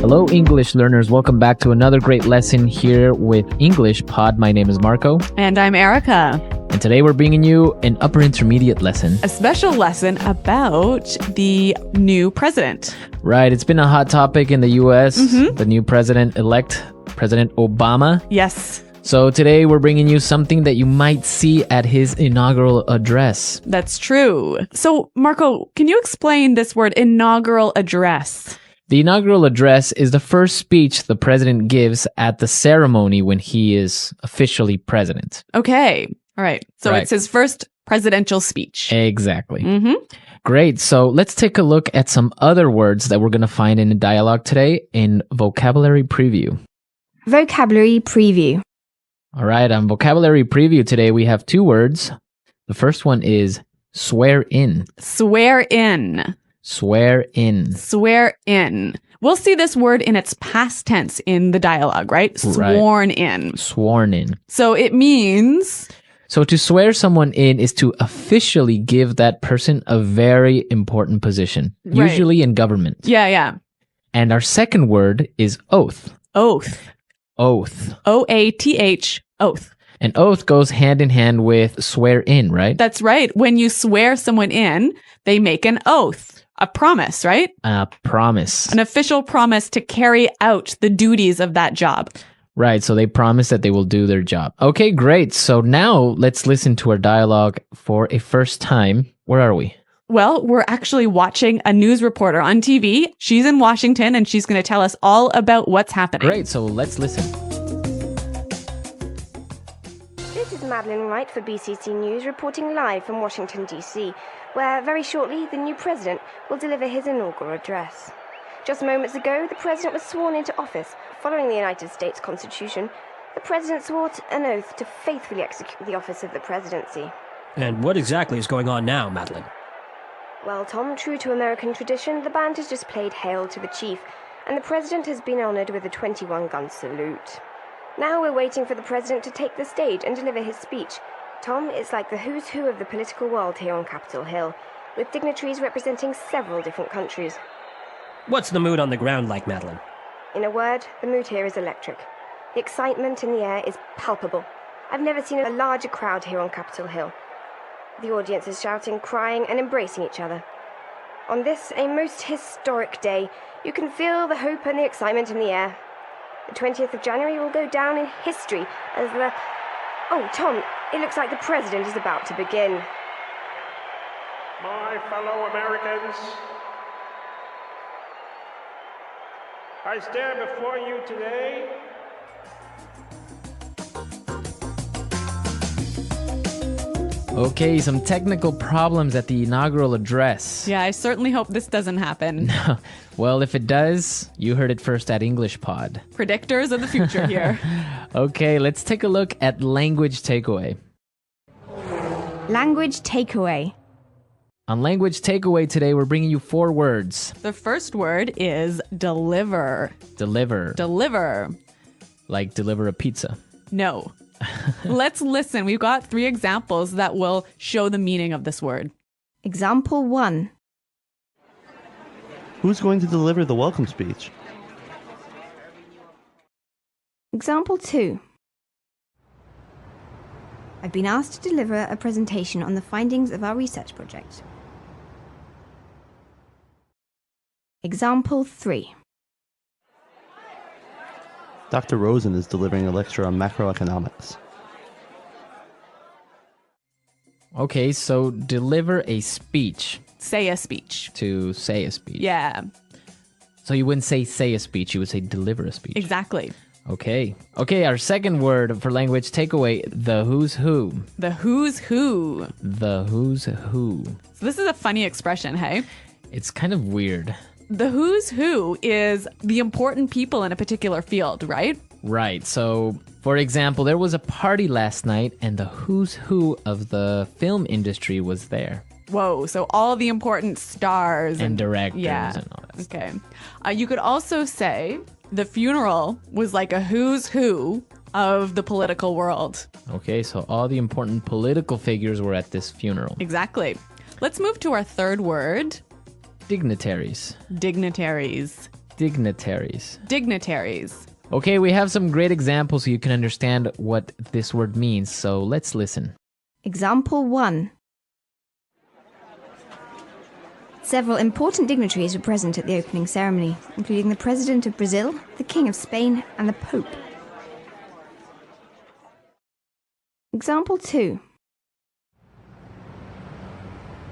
Hello, English learners. Welcome back to another great lesson here with English Pod. My name is Marco. And I'm Erica. And today we're bringing you an upper intermediate lesson. A special lesson about the new president. Right. It's been a hot topic in the U.S. The new president-elect, President Obama. Yes. So today we're bringing you something that you might see at his inaugural address. That's true. So, Marco, can you explain this word inaugural address? The inaugural address is the first speech the president gives at the ceremony when he is officially president. Okay. All right. So Right. It's his first presidential speech. Exactly. Mm-hmm. Great. So let's take a look at some other words that we're going to find in the dialogue today in Vocabulary Preview. Vocabulary Preview. All right. On Vocabulary Preview today, we have two words. The first one is swear in. Swear in. Swear in. Swear in. We'll see this word in its past tense in the dialogue, right? Sworn in. Sworn in. So it means... So to swear someone in is to officially give that person a very important position, Right. usually in government. Yeah. And our second word is oath. Oath. Oath. O-A-T-H. Oath. An oath goes hand in hand with swear in, right? That's right. When you swear someone in, they make an oath, a promise, right? A promise. An official promise to carry out the duties of that job. Right, so they promise that they will do their job. Okay, great. So now let's listen to our dialogue for a first time. Where are we? Well, we're actually watching a news reporter on TV. She's in Washington and she's going to tell us all about what's happening. Great, so let's listen. This is Madeline Wright for BCC News reporting live from Washington, D.C., where very shortly the new president will deliver his inaugural address. Just moments ago, the president was sworn into office. Following the United States Constitution, the president swore an oath to faithfully execute the office of the presidency. And what exactly is going on now, Madeline? Well, Tom, true to American tradition, the band has just played Hail to the Chief, and the president has been honored with a 21-gun salute. Now we're waiting for the president to take the stage and deliver his speech. Tom, it's like the who's who of the political world here on Capitol Hill, with dignitaries representing several different countries. What's the mood on the ground like, Madeline? In a word, the mood here is electric. The excitement in the air is palpable. I've never seen a larger crowd here on Capitol Hill. The audience is shouting, crying, and embracing each other. On this, a most historic day, you can feel the hope and the excitement in the air. The 20th of January will go down in history as the... Oh, Tom, it looks like the president is about to begin. My fellow Americans, I stand before you today Okay, some technical problems at the inaugural address. Yeah, I certainly hope this doesn't happen. Well, if it does, you heard it first at English Pod. Predictors of the future here. Okay, let's take a look at language takeaway. Language Takeaway. On language takeaway today, we're bringing you four words. The first word is deliver. Deliver. Deliver. Like deliver a pizza. No. Let's listen. We've got 3 examples that will show the meaning of this word. Example 1. Who's going to deliver the welcome speech? Example 2. I've been asked to deliver a presentation on the findings of our research project. Example 3. Dr. Rosen is delivering a lecture on macroeconomics. Okay, so deliver a speech. Say a speech. To say a speech. Yeah, So you wouldn't say a speech, you would say deliver a speech. exactly. Okay. Okay, our second word for language takeaway, the who's who. The who's who. The who's who. So this is a funny expression, hey? It's kind of weird. The who's who is the important people in a particular field, right? Right. So, for example, there was a party last night and the who's who of the film industry was there. Whoa, so all the important stars. And directors yeah. and all that stuff. Okay. You could also say the funeral was like a who's who of the political world. Okay, so all the important political figures were at this funeral. Exactly. Let's move to our third word. Dignitaries. Dignitaries. Dignitaries. Dignitaries. Okay, we have some great examples so you can understand what this word means. So let's listen. Example 1. Several important dignitaries were present at the opening ceremony, including the President of Brazil, the King of Spain, and the Pope. Example 2.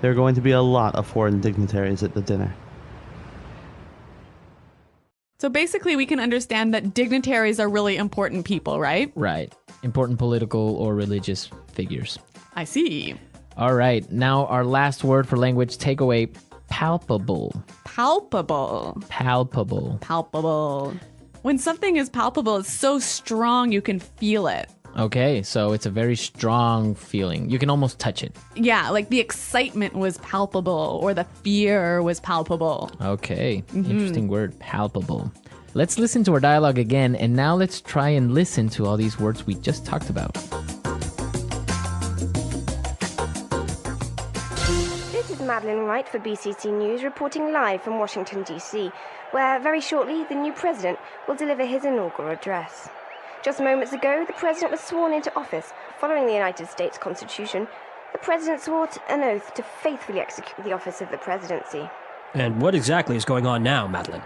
There are going to be a lot of foreign dignitaries at the dinner. So basically, we can understand that dignitaries are really important people, right? Right. Important political or religious figures. I see. All right. Now our last word for language takeaway, palpable. Palpable. Palpable. Palpable. When something is palpable, it's so strong you can feel it. Okay, so it's a very strong feeling. You can almost touch it. Yeah, like the excitement was palpable or the fear was palpable. Okay, interesting word, palpable. Let's listen to our dialogue again, and now let's try and listen to all these words we just talked about. This is Madeline Wright for BCC News, reporting live from Washington, D.C., where very shortly the new president will deliver his inaugural address. Just moments ago, the president was sworn into office. Following the United States Constitution, the president swore an oath to faithfully execute the office of the presidency. And what exactly is going on now, Madeline?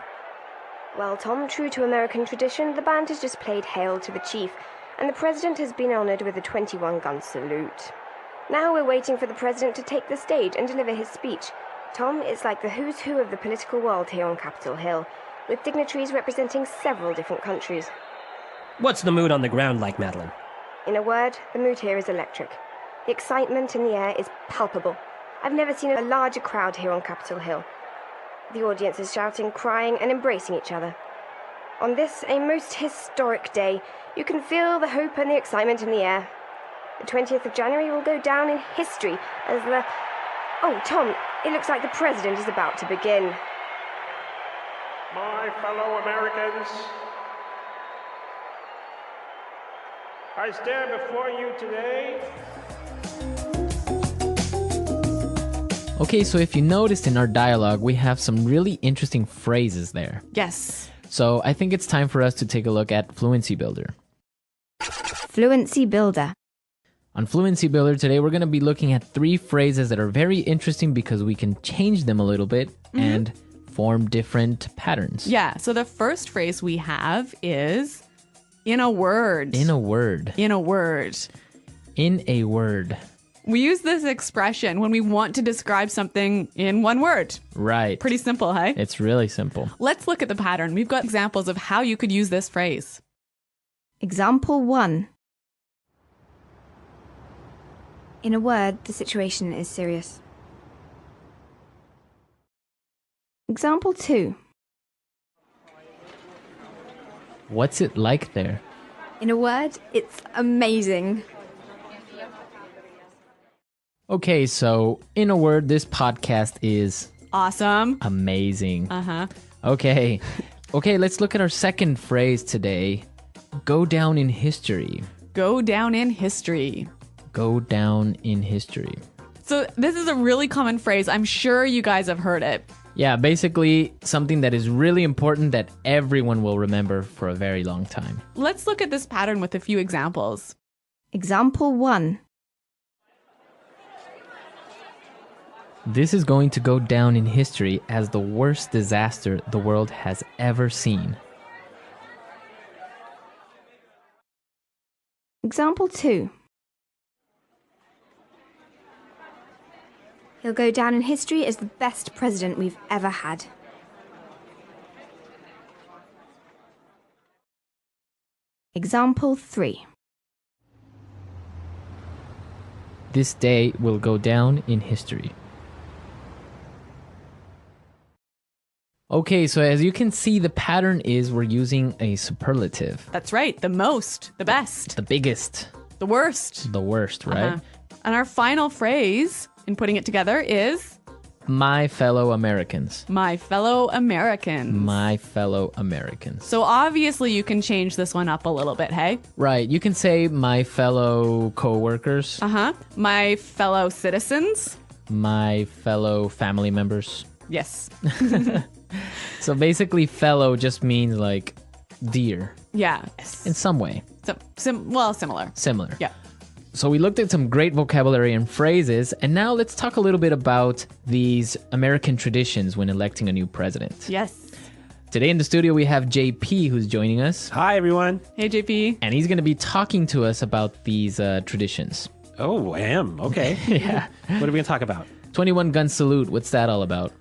Well, Tom, true to American tradition, the band has just played Hail to the Chief, and the president has been honored with a 21-gun salute. Now we're waiting for the president to take the stage and deliver his speech. Tom, it's like the who's who of the political world here on Capitol Hill, with dignitaries representing several different countries. What's the mood on the ground like, Madeline? In a word, the mood here is electric. The excitement in the air is palpable. I've never seen a larger crowd here on Capitol Hill. The audience is shouting, crying, and embracing each other. On this, a most historic day, you can feel the hope and the excitement in the air. The 20th of January will go down in history as the... Oh, Tom, it looks like the president is about to begin. My fellow Americans, I stand before you today. Okay, so if you noticed in our dialogue, we have some really interesting phrases there. Yes. So I think it's time for us to take a look at Fluency Builder. Fluency Builder. On Fluency Builder today, we're going to be looking at 3 phrases that are very interesting because we can change them a little bit and form different patterns. Yeah, so the first phrase we have is in a word. In a word. In a word. In a word. We use this expression when we want to describe something in one word. Right. Pretty simple, hey? It's really simple. Let's look at the pattern. We've got examples of how you could use this phrase. Example 1. In a word, the situation is serious. Example 2. What's it like there? In a word, it's amazing. Okay, so in a word, this podcast is Awesome. amazing. Uh-huh. Okay. Okay, let's look at our second phrase today. Go down in history. Go down in history. Go down in history. So this is a really common phrase. I'm sure you guys have heard it. Yeah, basically something that is really important that everyone will remember for a very long time. Let's look at this pattern with a few examples. Example 1. This is going to go down in history as the worst disaster the world has ever seen. Example 2. He'll go down in history as the best president we've ever had. Example 3. This day will go down in history. Okay, so as you can see, the pattern is we're using a superlative. That's right. The most, the best, The biggest, the worst. the worst, right? Uh-huh. And our final phrase in putting it together is My fellow Americans. my fellow Americans. My fellow Americans. So obviously you can change this one up a little bit, hey? Right, you can say my fellow co-workers, Uh-huh. My fellow citizens. my fellow family members. Yes. So basically, fellow just means like dear Yeah. in some way. Similar. Similar. Yeah. So we looked at some great vocabulary and phrases, and now let's talk a little bit about these American traditions when electing a new president. Yes. Today in the studio, we have JP who's joining us, Hi, everyone. Hey, JP. and he's going to be talking to us about these traditions. Oh, I am. Okay. Yeah. What are we going to talk about? 21 gun salute, what's that all about?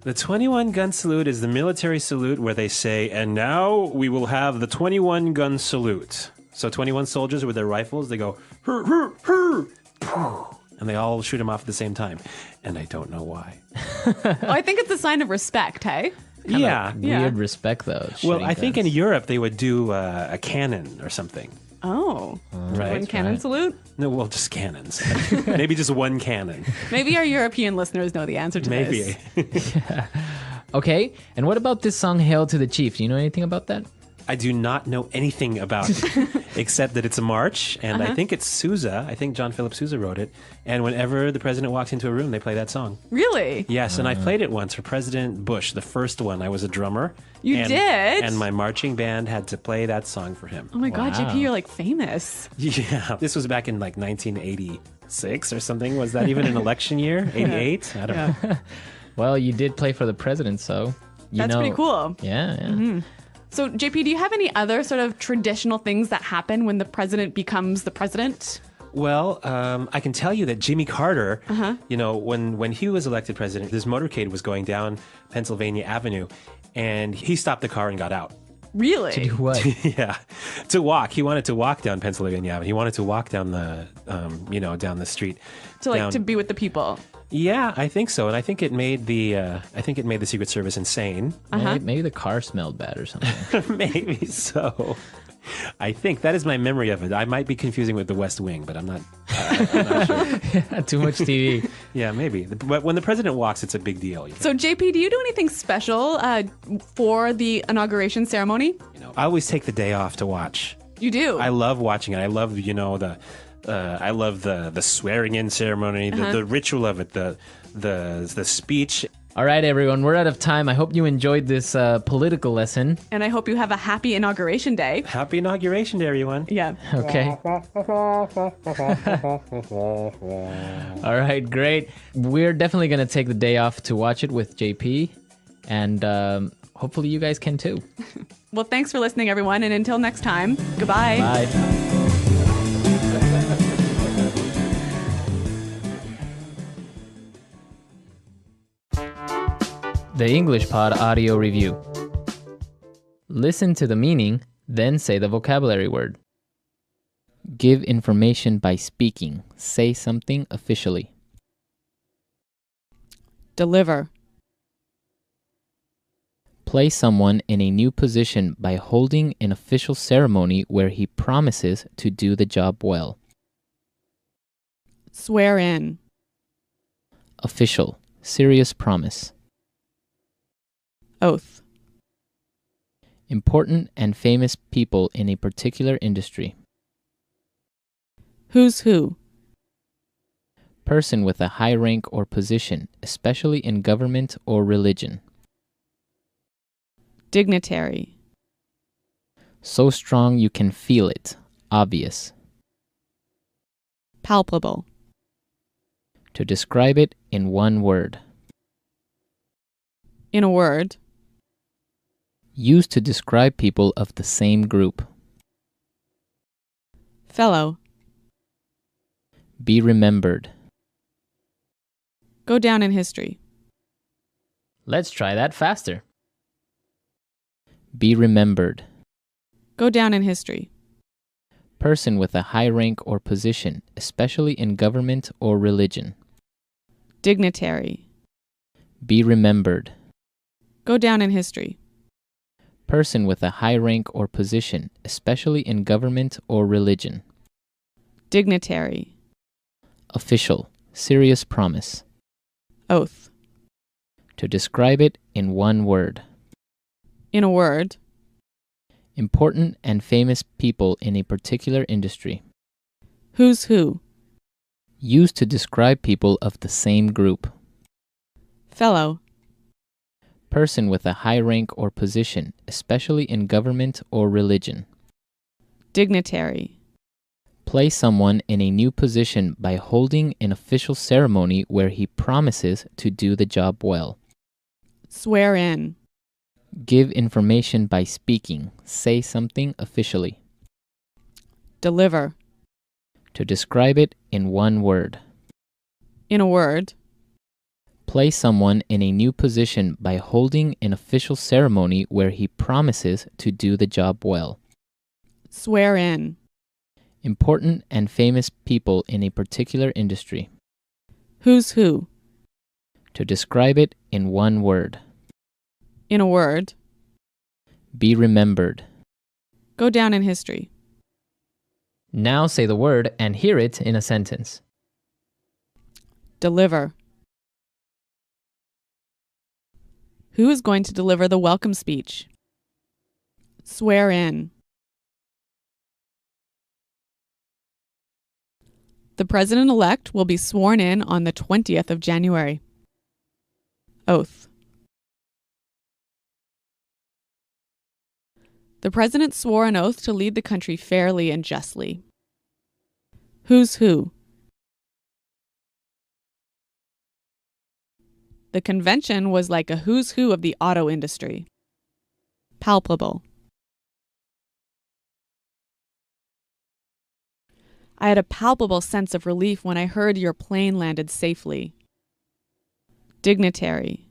The 21 gun salute is the military salute where they say, and now we will have the 21 gun salute. So 21 soldiers with their rifles, they go, hur, hur, hur, poof, and they all shoot them off at the same time. And I don't know why. Well, I think it's a sign of respect, hey? Yeah. Weird respect, though. Well, shooting I think in guns. Europe they would do a cannon or something. Oh. Right. One cannon salute? No, well, just cannons. Maybe just one cannon. Maybe our European listeners know the answer to Maybe. this. Okay, and what about this song, Hail to the Chief? Do you know anything about that? I do not know anything about it, except that it's a march, and I think it's Sousa. I think John Philip Sousa wrote it. And whenever the president walks into a room, they play that song. Really? Yes, and I played it once for President Bush, the first one. I was a drummer. You and, did? And my marching band had to play that song for him. Oh my God, Wow. JP, you're like famous. Yeah, this was back in like 1986 or something. Was that even an election year? 88? I don't know. Well, you did play for the president, so you That's know. pretty cool. Yeah. So, JP, do you have any other sort of traditional things that happen when the president becomes the president? Well, I can tell you that Jimmy Carter, you know, when he was elected president, this motorcade was going down Pennsylvania Avenue, and he stopped the car and got out. Really? Do what? Yeah, to walk. He wanted to walk down Pennsylvania Avenue. He wanted to walk down the, down the street. To be with the people. Yeah, I think so, and I think it made the Secret Service insane. Maybe the car smelled bad or something. Maybe so. I think that is my memory of it. I might be confusing with The West Wing, but I'm not sure. Too much TV. Yeah, maybe. But when the president walks, it's a big deal. So, JP, do you do anything special for the inauguration ceremony? I always take the day off to watch. You do? I love watching it. I love, I love the swearing in ceremony, the ritual of it, the speech. All right, everyone, we're out of time. I hope you enjoyed this political lesson. And I hope you have a happy inauguration day. Happy inauguration day, everyone. Yeah. Okay. All right, great. We're definitely going to take the day off to watch it with JP. And hopefully you guys can too. Well, thanks for listening, everyone. And until next time, goodbye. Bye. The English Pod Audio Review. Listen to the meaning, then say the vocabulary word. Give information by speaking. Say something officially. Deliver. Place someone in a new position by holding an official ceremony where he promises to do the job well. Swear in. Official. Serious promise. Oath. Important and famous people in a particular industry. Who's who? Person with a high rank or position, especially in government or religion. Dignitary. So strong you can feel it. Obvious. Palpable. To describe it in one word. In a word. Used to describe people of the same group. Fellow. Be remembered. Go down in history. Let's try that faster. Be remembered. Go down in history. Person with a high rank or position, especially in government or religion. Dignitary. Be remembered. Go down in history. Person with a high rank or position, especially in government or religion. Dignitary. Official. Serious promise. Oath. To describe it in one word. In a word. Important and famous people in a particular industry. Who's who? Used to describe people of the same group. Fellow. person with a high rank or position, especially in government or religion. Dignitary. Place someone in a new position by holding an official ceremony where he promises to do the job well. Swear in. Give information by speaking. Say something officially. Deliver. To describe it in one word. In a word. Place someone in a new position by holding an official ceremony where he promises to do the job well. Swear in. Important and famous people in a particular industry. Who's who. To describe it in one word. In a word. Be remembered. Go down in history. Now say the word and hear it in a sentence. Deliver. Who is going to deliver the welcome speech? Swear in. The president-elect will be sworn in on the 20th of January. Oath. The president swore an oath to lead the country fairly and justly. Who's who? The convention was like a who's who of the auto industry. Palpable. I had a palpable sense of relief when I heard your plane landed safely. Dignitary.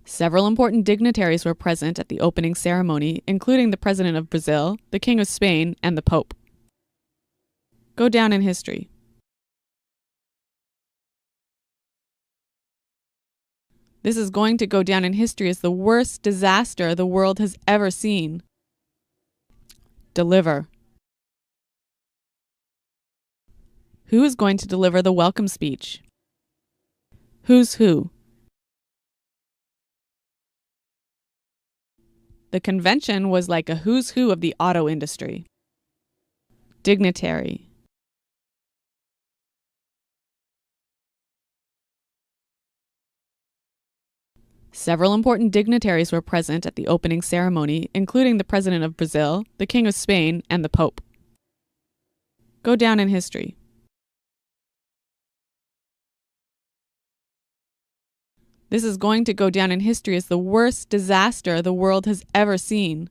Several important dignitaries were present at the opening ceremony, including the President of Brazil, the King of Spain, and the Pope. Go down in history. This is going to go down in history as the worst disaster the world has ever seen. Deliver. Who is going to deliver the welcome speech? Who's who? The convention was like a who's who of the auto industry. Dignitary. Several important dignitaries were present at the opening ceremony, including the President of Brazil, the King of Spain, and the Pope. Go down in history. This is going to go down in history as the worst disaster the world has ever seen.